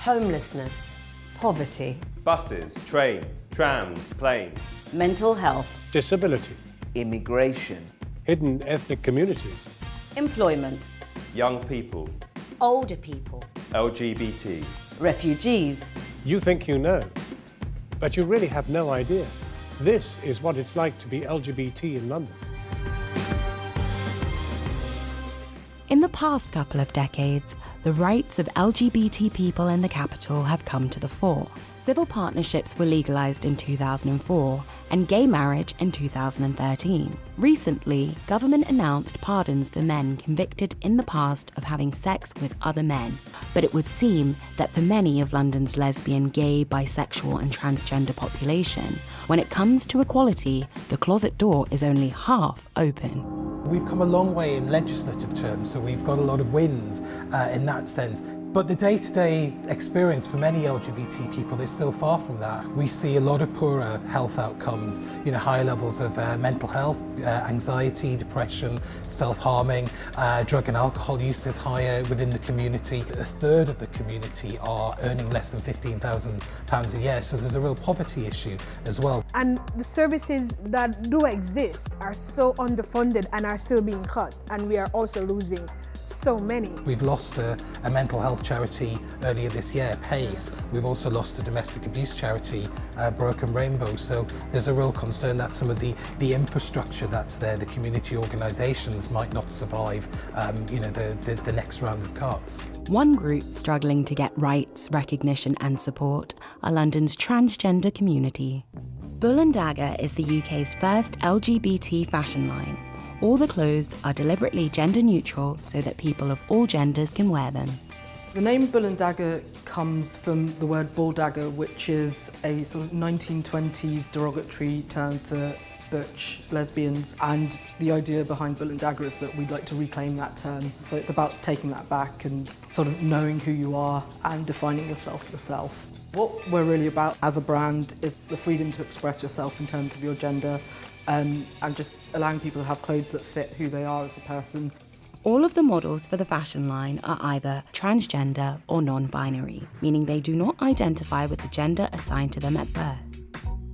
homelessness, poverty, buses, trains, trams, planes, mental health, disability, immigration, hidden ethnic communities, employment, young people, older people, LGBT. refugees. You think you know, but you really have no idea. This is what it's like to be LGBT in London. In the past couple of decades, the rights of LGBT people in the capital have come to the fore. Civil partnerships were legalised in 2004 and gay marriage in 2013. Recently, government announced pardons for men convicted in the past of having sex with other men. But it would seem that for many of London's lesbian, gay, bisexual and transgender population, when it comes to equality, the closet door is only half open. We've come a long way in legislative terms, so we've got a lot of wins in that sense. But the day-to-day experience for many LGBT people is still far from that. We see a lot of poorer health outcomes, higher levels of mental health, anxiety, depression, self-harming, drug and alcohol use is higher within the community. A third of the community are earning less than £15,000 a year, so there's a real poverty issue as well. And the services that do exist are so underfunded and are still being cut, and we are also losing so many. We've lost a mental health charity earlier this year, PACE. We've also lost a domestic abuse charity, Broken Rainbow. So there's a real concern that some of the infrastructure that's there, the community organisations, might not survive the next round of cuts. One group struggling to get rights, recognition and support are London's transgender community. Bull and Dagger is the UK's first LGBT fashion line. All the clothes are deliberately gender neutral so that people of all genders can wear them. The name Bull and Dagger comes from the word bull dagger, which is a sort of 1920s derogatory term for butch lesbians, and the idea behind Bull and Dagger is that we'd like to reclaim that term. So it's about taking that back and sort of knowing who you are and defining yourself. What we're really about as a brand is the freedom to express yourself in terms of your gender, and just allowing people to have clothes that fit who they are as a person. All of the models for the fashion line are either transgender or non-binary, meaning they do not identify with the gender assigned to them at birth.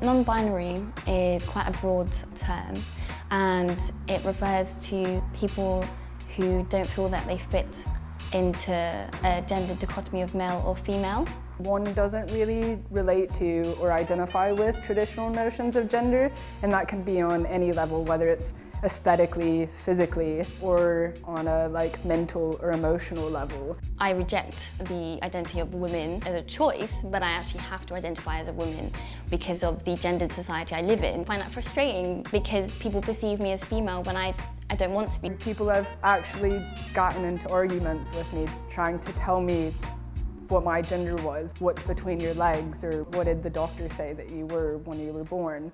Non-binary is quite a broad term, and it refers to people who don't feel that they fit into a gender dichotomy of male or female. One doesn't really relate to or identify with traditional notions of gender, and that can be on any level, whether it's aesthetically, physically, or on a mental or emotional level. I reject the identity of women as a choice, but I actually have to identify as a woman because of the gendered society I live in. I find that frustrating because people perceive me as female when I don't want to be. People have actually gotten into arguments with me trying to tell me what my gender was, what's between your legs, or what did the doctor say that you were when you were born.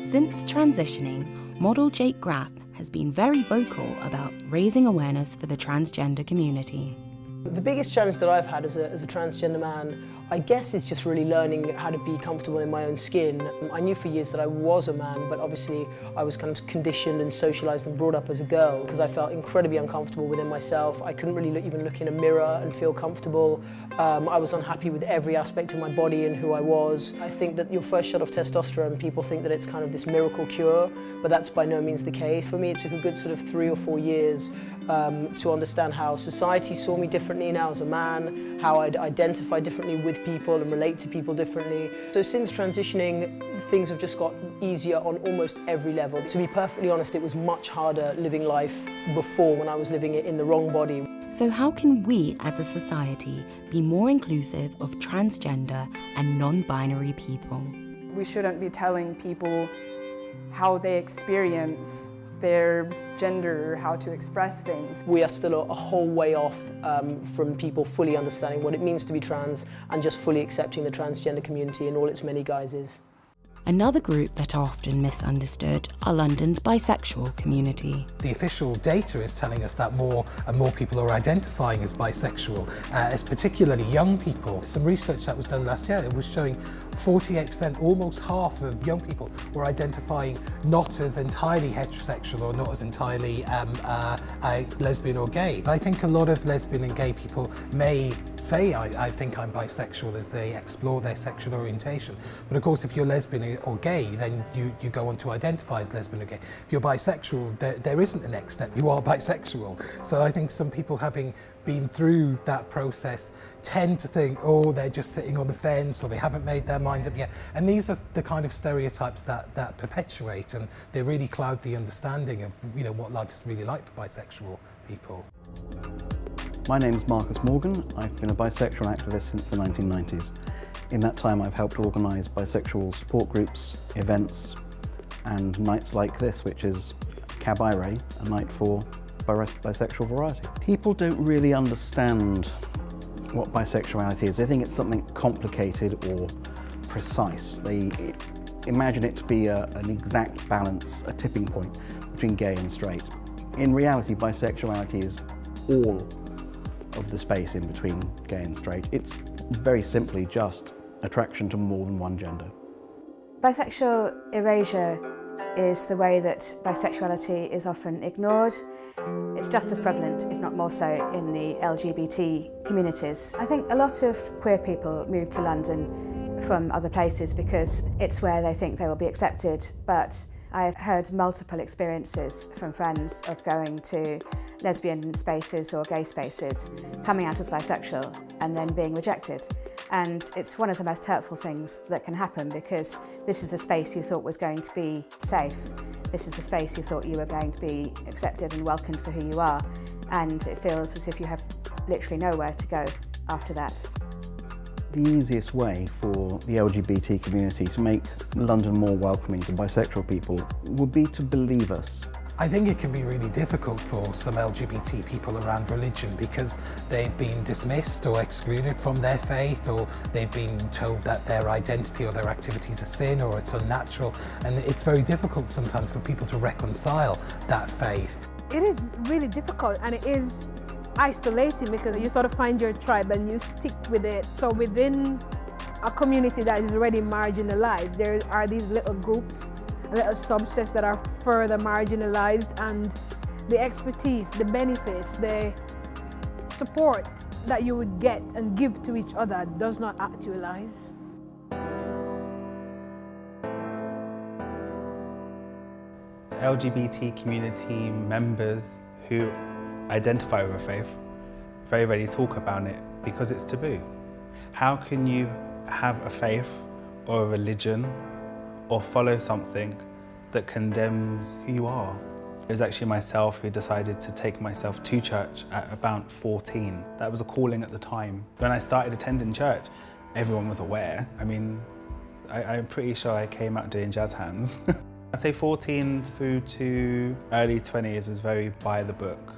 Since transitioning, model Jake Graff has been very vocal about raising awareness for the transgender community. The biggest challenge that I've had as a transgender man, I guess, is just really learning how to be comfortable in my own skin. I knew for years that I was a man, but obviously I was kind of conditioned and socialised and brought up as a girl because I felt incredibly uncomfortable within myself. I couldn't really even look in a mirror and feel comfortable. I was unhappy with every aspect of my body and who I was. I think that your first shot of testosterone, people think that it's kind of this miracle cure, but that's by no means the case. For me, it took a good sort of 3 or 4 years to understand how society saw me differently now as a man, how I'd identify differently with people and relate to people differently. So since transitioning, things have just got easier on almost every level. To be perfectly honest, it was much harder living life before when I was living it in the wrong body. So how can we as a society be more inclusive of transgender and non-binary people? We shouldn't be telling people how they experience their gender or how to express things. We are still a whole way off from people fully understanding what it means to be trans and just fully accepting the transgender community in all its many guises. Another group that are often misunderstood are London's bisexual community. The official data is telling us that more and more people are identifying as bisexual, as particularly young people. Some research that was done last year, it was showing 48%, almost half of young people were identifying not as entirely heterosexual or not as entirely lesbian or gay. I think a lot of lesbian and gay people may say, I think I'm bisexual as they explore their sexual orientation. But of course, if you're lesbian or gay, then you go on to identify as lesbian or gay. If you're bisexual, there isn't a next step. You are bisexual. So I think some people, having been through that process, tend to think, oh, they're just sitting on the fence or they haven't made their mind up yet. And these are the kind of stereotypes that perpetuate, and they really cloud the understanding of what life is really like for bisexual people. My name's Marcus Morgan. I've been a bisexual activist since the 1990s. In that time, I've helped organise bisexual support groups, events, and nights like this, which is Cabaret, a night for bisexual variety. People don't really understand what bisexuality is. They think it's something complicated or precise. They imagine it to be an exact balance, a tipping point between gay and straight. In reality, bisexuality is all of the space in between gay and straight. It's very simply just attraction to more than one gender. Bisexual erasure is the way that bisexuality is often ignored. It's just as prevalent, if not more so, in the LGBT communities. I think a lot of queer people move to London from other places because it's where they think they will be accepted, but I've heard multiple experiences from friends of going to lesbian spaces or gay spaces, coming out as bisexual and then being rejected. And it's one of the most hurtful things that can happen, because this is the space you thought was going to be safe. This is the space you thought you were going to be accepted and welcomed for who you are. And it feels as if you have literally nowhere to go after that. The easiest way for the LGBT community to make London more welcoming to bisexual people would be to believe us. I think it can be really difficult for some LGBT people around religion because they've been dismissed or excluded from their faith, or they've been told that their identity or their activities are sin or it's unnatural, and it's very difficult sometimes for people to reconcile that faith. It is really difficult, and it is isolating because you sort of find your tribe and you stick with it. So within a community that is already marginalized, there are these little groups, little subsets that are further marginalized, and the expertise, the benefits, the support that you would get and give to each other does not actualize. LGBT community members who identify with a faith very rarely talk about it because it's taboo. How can you have a faith or a religion or follow something that condemns who you are? It was actually myself who decided to take myself to church at about 14. That was a calling at the time. When I started attending church, everyone was aware. I mean, I'm pretty sure I came out doing jazz hands. I'd say 14 through to early 20s was very by the book.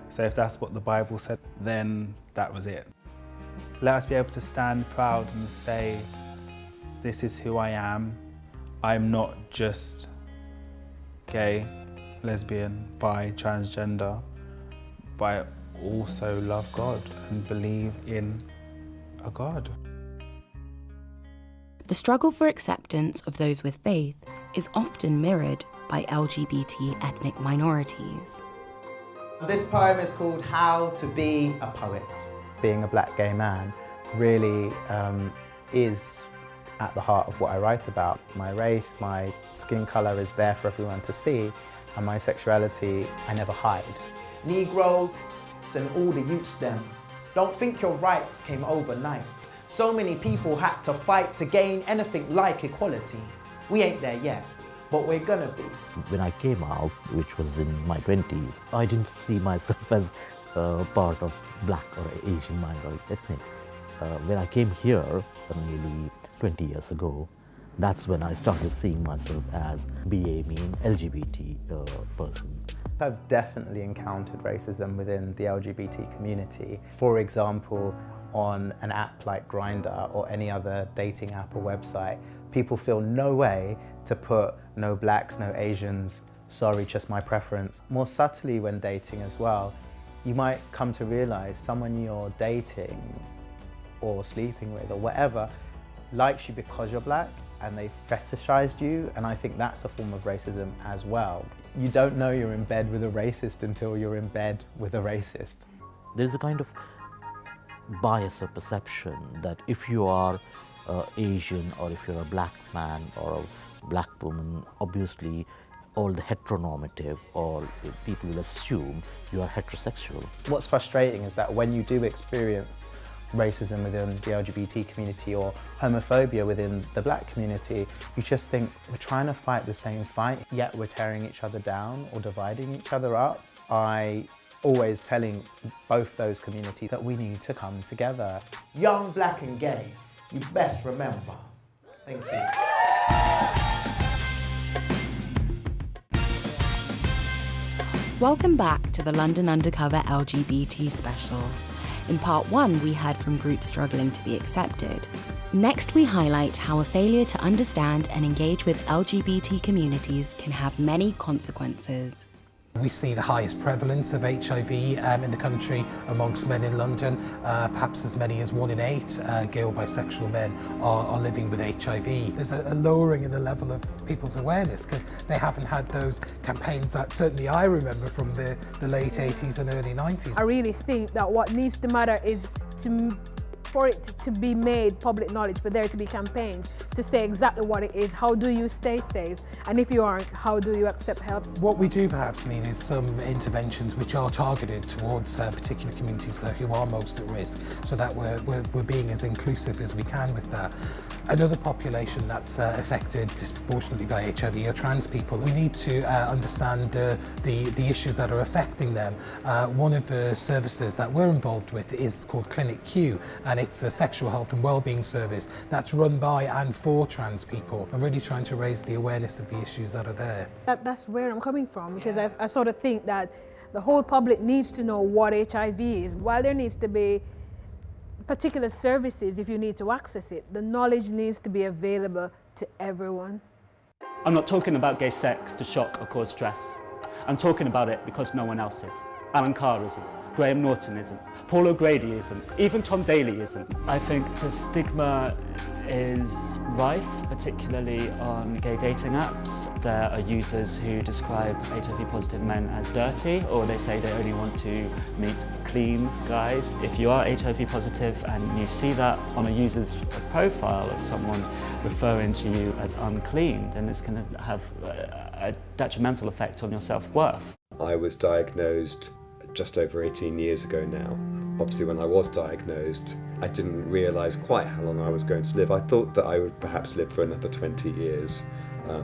So if that's what the Bible said, then that was it. Let us be able to stand proud and say, this is who I am. I'm not just gay, lesbian, bi, transgender, but I also love God and believe in a God. The struggle for acceptance of those with faith is often mirrored by LGBT ethnic minorities. This poem is called How to Be a Poet. Being a black gay man really is at the heart of what I write about. My race, my skin colour is there for everyone to see, and my sexuality I never hide. Negroes and all the youths them, don't think your rights came overnight. So many people had to fight to gain anything like equality. We ain't there yet, but we're gonna be. When I came out, which was in my 20s, I didn't see myself as part of black or Asian minority ethnic. When I came here nearly 20 years ago, that's when I started seeing myself as BA, mean LGBT person. I've definitely encountered racism within the LGBT community. For example, on an app like Grindr or any other dating app or website, people feel no way to put no blacks, no Asians, sorry, just my preference. More subtly when dating as well, you might come to realize someone you're dating or sleeping with or whatever likes you because you're black and they fetishized you, and I think that's a form of racism as well. You don't know you're in bed with a racist until you're in bed with a racist. There's a kind of bias or perception that if you are Asian or if you're a black man or a black woman, obviously all the heteronormative or people will assume you are heterosexual. What's frustrating is that when you do experience racism within the LGBT community or homophobia within the black community, you just think we're trying to fight the same fight, yet we're tearing each other down or dividing each other up. I always telling both those communities that we need to come together. Young, black and gay, you best remember. Thank you. Welcome back to the London Undercover LGBT special. In part 1, we heard from groups struggling to be accepted. Next, we highlight how a failure to understand and engage with LGBT communities can have many consequences. We see the highest prevalence of HIV in the country amongst men in London. Perhaps as many as 1 in 8 gay or bisexual men are living with HIV. There's a lowering in the level of people's awareness because they haven't had those campaigns that certainly I remember from the late 80s and early 90s. I really think that what needs to matter is for it to be made public knowledge, for there to be campaigns to say exactly what it is. How do you stay safe? And if you aren't, how do you accept help? What we do perhaps need is some interventions which are targeted towards particular communities who are most at risk, so that we're being as inclusive as we can with that. Another population that's affected disproportionately by HIV are trans people. We need to understand the issues that are affecting them. One of the services that we're involved with is called Clinic Q, and it's a sexual health and wellbeing service that's run by and for trans people. I'm really trying to raise the awareness of the issues that are there. That's where I'm coming from, because I sort of think that the whole public needs to know what HIV is. While there needs to be particular services if you need to access it, the knowledge needs to be available to everyone. I'm not talking about gay sex to shock or cause stress. I'm talking about it because no one else is. Alan Carr isn't. Graham Norton isn't. Paul O'Grady isn't. Even Tom Daley isn't. I think the stigma is rife, particularly on gay dating apps. There are users who describe HIV-positive men as dirty, or they say they only want to meet clean guys. If you are HIV-positive and you see that on a user's profile of someone referring to you as unclean, then it's going to have a detrimental effect on your self-worth. I was diagnosed just over 18 years ago now. Obviously, when I was diagnosed, I didn't realise quite how long I was going to live. I thought that I would perhaps live for another 20 years,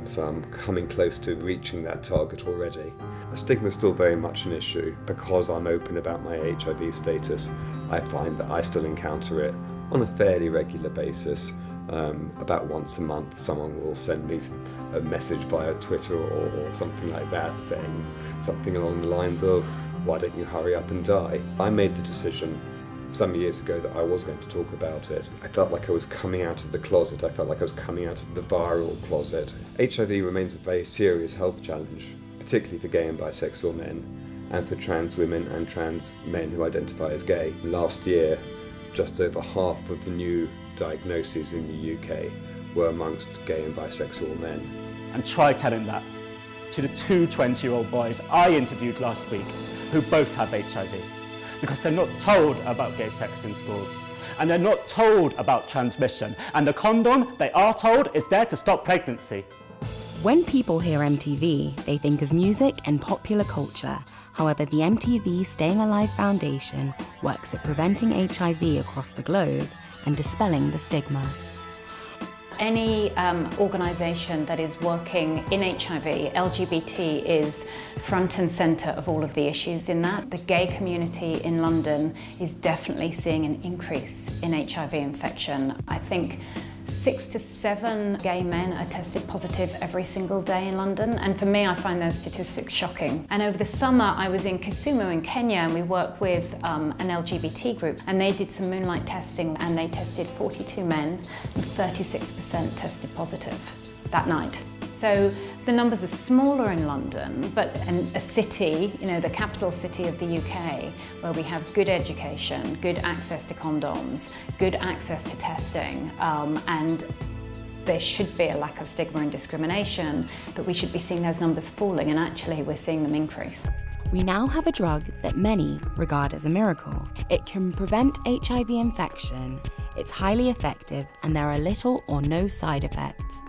so I'm coming close to reaching that target already. The stigma is still very much an issue. Because I'm open about my HIV status, I find that I still encounter it on a fairly regular basis. About once a month, someone will send me a message via Twitter or something like that, saying something along the lines of, "Why don't you hurry up and die?" I made the decision some years ago that I was going to talk about it. I felt like I was coming out of the closet. I felt like I was coming out of the viral closet. HIV remains a very serious health challenge, particularly for gay and bisexual men, and for trans women and trans men who identify as gay. Last year, just over half of the new diagnoses in the UK were amongst gay and bisexual men. And try telling that to the 2 20-year-old boys I interviewed last week who both have HIV, because they're not told about gay sex in schools, and they're not told about transmission, and the condom, they are told, is there to stop pregnancy. When people hear MTV, they think of music and popular culture. However, the MTV Staying Alive Foundation works at preventing HIV across the globe and dispelling the stigma. Any organisation that is working in HIV, LGBT is front and centre of all of the issues in that. The gay community in London is definitely seeing an increase in HIV infection. I think 6 to 7 gay men are tested positive every single day in London, and for me I find those statistics shocking. And over the summer I was in Kisumu in Kenya, and we work with an LGBT group, and they did some moonlight testing, and they tested 42 men and 36% tested positive that night. So the numbers are smaller in London, but in a city, you know, the capital city of the UK, where we have good education, good access to condoms, good access to testing, and there should be a lack of stigma and discrimination, that we should be seeing those numbers falling, and actually we're seeing them increase. We now have a drug that many regard as a miracle. It can prevent HIV infection, it's highly effective, and there are little or no side effects.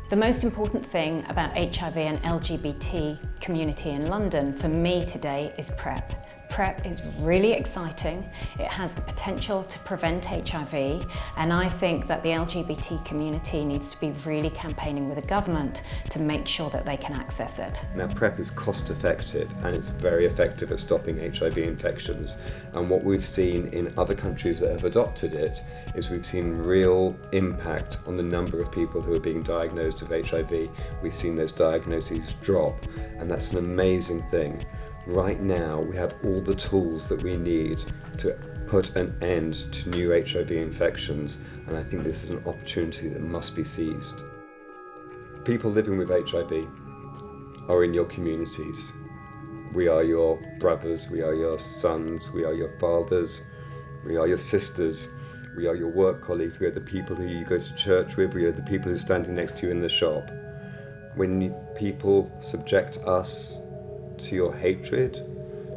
The most important thing about HIV and LGBT community in London for me today is PrEP. PrEP is really exciting. It has the potential to prevent HIV, and I think that the LGBT community needs to be really campaigning with the government to make sure that they can access it. Now, PrEP is cost effective and it's very effective at stopping HIV infections, and what we've seen in other countries that have adopted it is we've seen real impact on the number of people who are being diagnosed with HIV. We've seen those diagnoses drop, and that's an amazing thing. Right now, we have all the tools that we need to put an end to new HIV infections, and I think this is an opportunity that must be seized. People living with HIV are in your communities. We are your brothers, we are your sons, we are your fathers, we are your sisters, we are your work colleagues, we are the people who you go to church with, we are the people who are standing next to you in the shop. When people subject us to your hatred,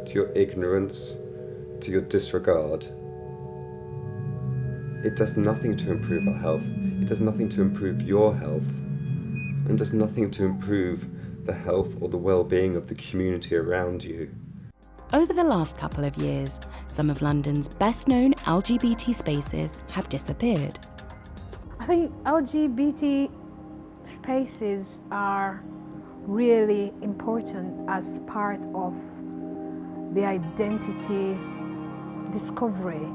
to your ignorance, to your disregard, it does nothing to improve our health. It does nothing to improve your health, and does nothing to improve the health or the well-being of the community around you. Over the last couple of years, some of London's best-known LGBT spaces have disappeared. I think LGBT spaces are really important as part of the identity discovery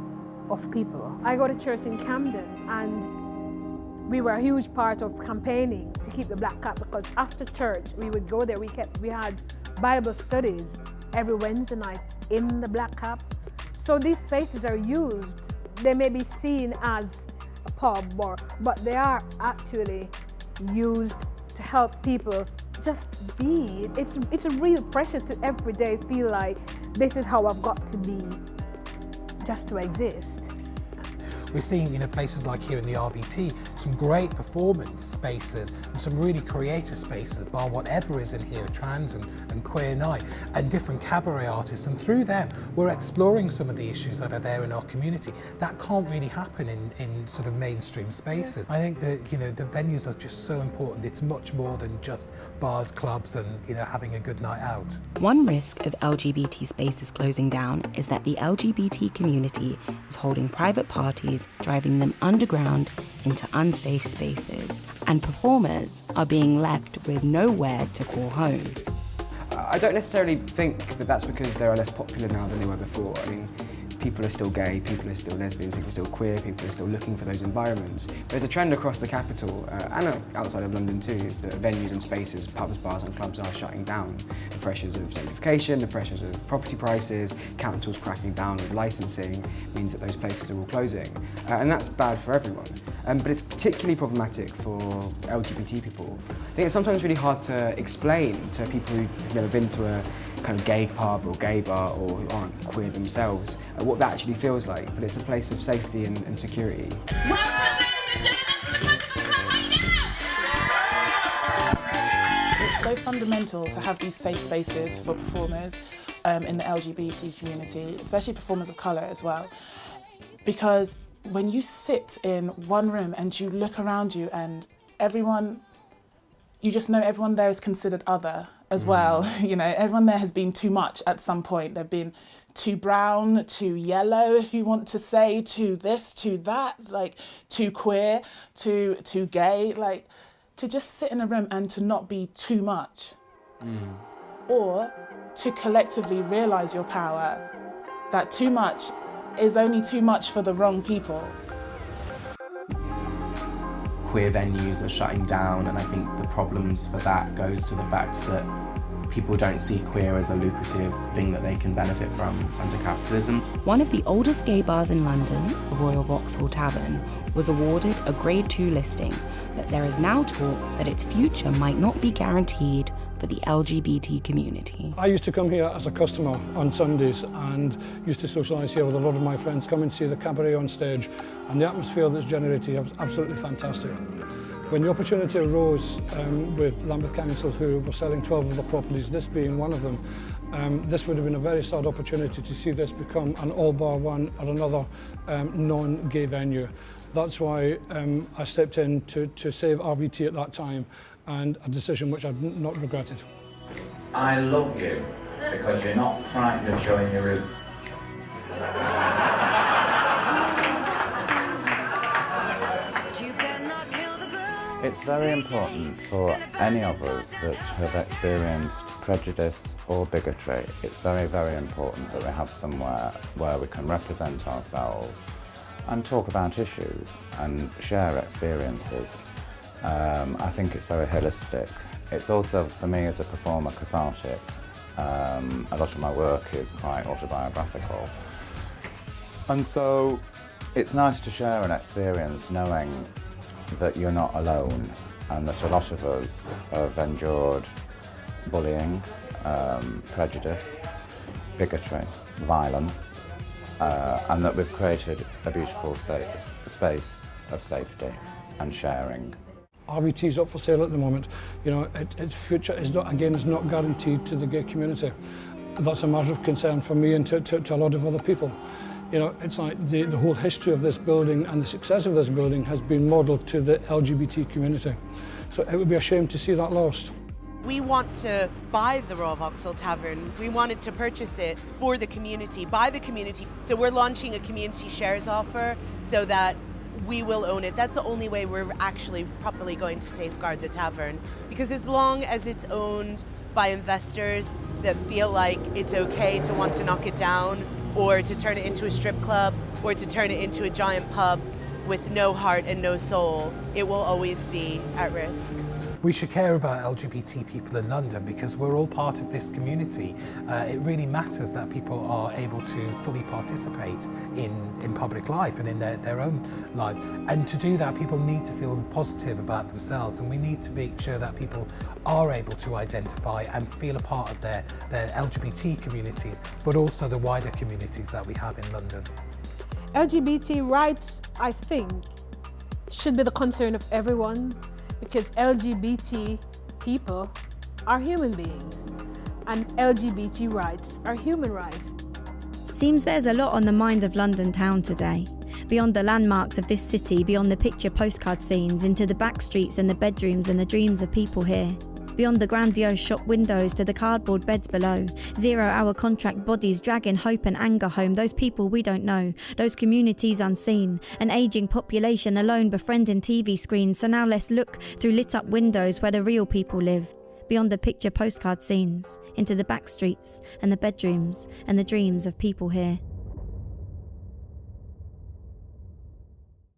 of people. I go to church in Camden, and we were a huge part of campaigning to keep the black cap, because after church we would go there. We had Bible studies every Wednesday night in the black cap. So these spaces are used. They may be seen as a pub, but they are actually used to help people just be. It's a real pressure to every day feel like this is how I've got to be just to exist. We're seeing, places like here in the RVT, some great performance spaces and some really creative spaces, bar whatever is in here, trans and queer night, and different cabaret artists. And through them, we're exploring some of the issues that are there in our community. That can't really happen in sort of mainstream spaces. I think that, the venues are just so important. It's much more than just bars, clubs, and, having a good night out. One risk of LGBT spaces closing down is that the LGBT community is holding private parties, driving them underground into unsafe spaces, and performers are being left with nowhere to call home. I don't necessarily think that that's because they are less popular now than they were before. I mean, people are still gay, people are still lesbian, people are still queer, people are still looking for those environments. There's a trend across the capital, and outside of London too, that venues and spaces, pubs, bars and clubs are shutting down. The pressures of gentrification, the pressures of property prices, councils cracking down with licensing means that those places are all closing. And that's bad for everyone. But it's particularly problematic for LGBT people. I think it's sometimes really hard to explain to people who've never been to a kind of gay pub or gay bar, or who aren't queer themselves, what that actually feels like. But it's a place of safety and security. It's so fundamental to have these safe spaces for performers in the LGBT community, especially performers of colour as well. Because when you sit in one room and you look around you and you just know everyone there is considered other as well. Everyone there has been too much at some point. They've been too brown, too yellow, if you want to say, too this, too that, too queer, too gay. To just sit in a room and to not be too much. Or to collectively realise your power, that too much is only too much for the wrong people. queer venues are shutting down, and I think the problems for that goes to the fact that people don't see queer as a lucrative thing that they can benefit from under capitalism. One of the oldest gay bars in London, the Royal Vauxhall Tavern, was awarded a Grade 2 listing, but there is now talk that its future might not be guaranteed for the LGBT community. I used to come here as a customer on Sundays and used to socialise here with a lot of my friends, come and see the cabaret on stage, and the atmosphere that's generated was absolutely fantastic. When the opportunity arose with Lambeth Council, who were selling 12 of the properties, this being one of them, this would have been a very sad opportunity to see this become an all bar one or another non-gay venue. That's why I stepped in to save RVT at that time, and a decision which I've not regretted. I love you because you're not frightened of showing your roots. It's very important for any of us that have experienced prejudice or bigotry. It's very, very important that we have somewhere where we can represent ourselves and talk about issues and share experiences. I think it's very holistic. It's also, for me as a performer, cathartic. A lot of my work is quite autobiographical. And so it's nice to share an experience knowing that you're not alone, and that a lot of us have endured bullying, prejudice, bigotry, violence, and that we've created a beautiful space of safety and sharing. RVT is up for sale at the moment. You know, its future is not guaranteed to the gay community. That's a matter of concern for me and to a lot of other people. You know, it's like the whole history of this building and the success of this building has been modelled to the LGBT community. So it would be a shame to see that lost. We want to buy the Royal Vauxhall Tavern. We wanted to purchase it for the community, by the community. So we're launching a community shares offer so that we will own it. That's the only way we're actually properly going to safeguard the tavern. Because as long as it's owned by investors that feel like it's okay to want to knock it down, or to turn it into a strip club, or to turn it into a giant pub with no heart and no soul, it will always be at risk. We should care about LGBT people in London because we're all part of this community. It really matters that people are able to fully participate in public life and in their own lives. And to do that, people need to feel positive about themselves, and we need to make sure that people are able to identify and feel a part of their LGBT communities, but also the wider communities that we have in London. LGBT rights, I think, should be the concern of everyone, because LGBT people are human beings and LGBT rights are human rights. Seems there's a lot on the mind of London town today. Beyond the landmarks of this city, beyond the picture postcard scenes, into the back streets and the bedrooms and the dreams of people here. Beyond the grandiose shop windows to the cardboard beds below. 0-hour contract bodies dragging hope and anger home. Those people we don't know. Those communities unseen. An ageing population alone befriending TV screens. So now let's look through lit up windows where the real people live. Beyond the picture postcard scenes. Into the back streets and the bedrooms and the dreams of people here.